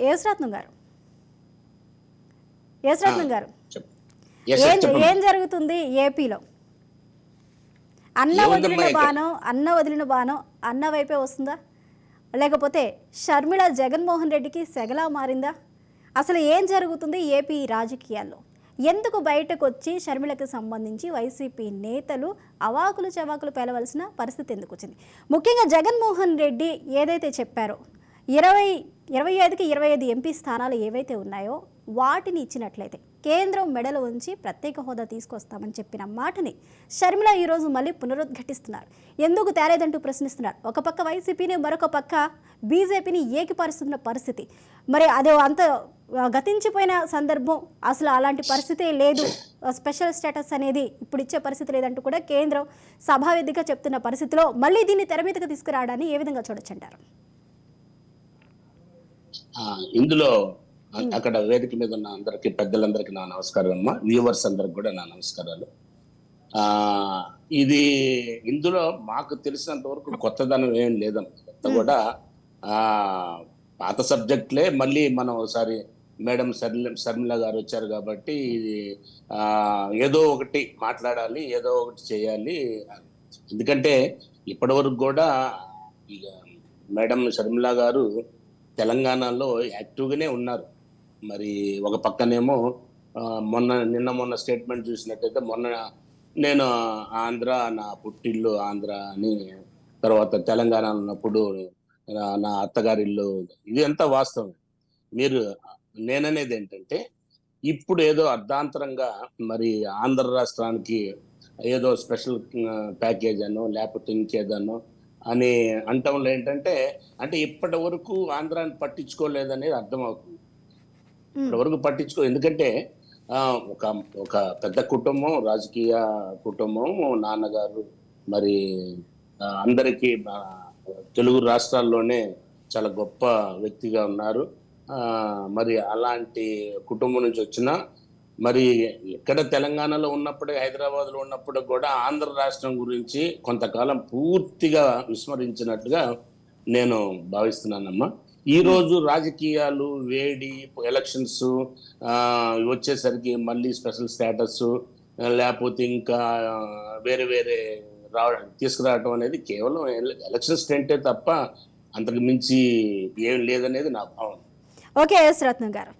యేసరత్నం గారు, యేసరత్నం గారు, ఏం జరుగుతుంది ఏపీలో? అన్న వదిలిన బాణం అన్న వైపే వస్తుందా, లేకపోతే షర్మిల జగన్మోహన్ రెడ్డికి సెగలా మారిందా? అసలు ఏం జరుగుతుంది ఏపీ రాజకీయాల్లో? ఎందుకు బయటకు వచ్చి షర్మిలకు సంబంధించి వైసీపీ నేతలు అవాకులు చవాకులు పేలవలసిన పరిస్థితి ఎందుకు వచ్చింది? ముఖ్యంగా జగన్మోహన్ రెడ్డి ఏదైతే చెప్పారో 25కి 25 ఎంపీ స్థానాలు ఏవైతే ఉన్నాయో వాటిని ఇచ్చినట్లయితే కేంద్రం మెడలు ఉంచి ప్రత్యేక హోదా తీసుకొస్తామని చెప్పిన మాటని షర్మిల ఈరోజు మళ్ళీ పునరుద్ఘాటిస్తున్నారు. ఎందుకు తేలేదంటూ ప్రశ్నిస్తున్నారు. ఒక పక్క వైసీపీని, మరొక పక్క బీజేపీని ఏకిపరుస్తున్న పరిస్థితి. మరి అదే అంత గతించిపోయిన సందర్భం, అసలు అలాంటి పరిస్థితే లేదు, స్పెషల్ స్టేటస్ అనేది ఇప్పుడు ఇచ్చే పరిస్థితి లేదంటూ కూడా కేంద్రం సభావేదికగా చెప్తున్న పరిస్థితిలో మళ్ళీ దీన్ని తెర మీదకి తీసుకురావడాన్ని ఏ విధంగా చూడొచ్చంటారు? ఇందులో అక్కడ వేదిక మీద ఉన్న అందరికి, పెద్దలందరికీ నా నమస్కారం అమ్మా, వ్యూవర్స్ అందరికి కూడా నా నమస్కారాలు. ఇది ఇందులో మాకు తెలిసినంత వరకు కొత్తదనం ఏం లేదమ్మా. కూడా పాత సబ్జెక్టులే మళ్ళీ మనం ఒకసారి మేడం శర్మిల గారు వచ్చారు కాబట్టి ఏదో ఒకటి మాట్లాడాలి, ఏదో ఒకటి చేయాలి. ఎందుకంటే ఇప్పటి వరకు కూడా మేడం శర్మిల గారు తెలంగాణలో యాక్టివ్గానే ఉన్నారు. మరి ఒక పక్కనేమో మొన్న స్టేట్మెంట్ చూసినట్టయితే, మొన్న నేను ఆంధ్ర, నా పుట్టిల్లు ఆంధ్ర అని, తర్వాత తెలంగాణ ఉన్నప్పుడు నా అత్తగారిల్లు, ఇది అంతా వాస్తవం. నేననేది ఏంటంటే, ఇప్పుడు ఏదో అర్ధాంతరంగా మరి ఆంధ్ర రాష్ట్రానికి ఏదో స్పెషల్ ప్యాకేజ్ అనో లేకపోతే ఇంకేదనో అని అంటంలో ఏంటంటే, అంటే ఇప్పటి వరకు ఆంధ్రాన్ని పట్టించుకోలేదనేది అర్థమవుతుంది. ఇప్పటి వరకు ఎందుకంటే ఒక పెద్ద కుటుంబం, రాజకీయ కుటుంబం, నాన్నగారు మరి అందరికీ తెలుగు రాష్ట్రాల్లోనే చాలా గొప్ప వ్యక్తిగా ఉన్నారు. మరి అలాంటి కుటుంబం నుంచి వచ్చిన, మరి ఎక్కడ తెలంగాణలో ఉన్నప్పుడే, హైదరాబాద్లో ఉన్నప్పుడు కూడా ఆంధ్ర రాష్ట్రం గురించి కొంతకాలం పూర్తిగా విస్మరించినట్టుగా నేను భావిస్తున్నానమ్మా. ఈ రోజు రాజకీయాలు వేడి, ఎలక్షన్స్ వచ్చేసరికి మళ్ళీ స్పెషల్ స్టేటస్ లేకపోతే ఇంకా వేరే వేరే తీసుకురావడం అనేది కేవలం ఎలక్షన్ స్టెంటే తప్ప అంతకు మించి ఏం లేదనేది నా భావన. ఓకే యేసరత్నం గారు.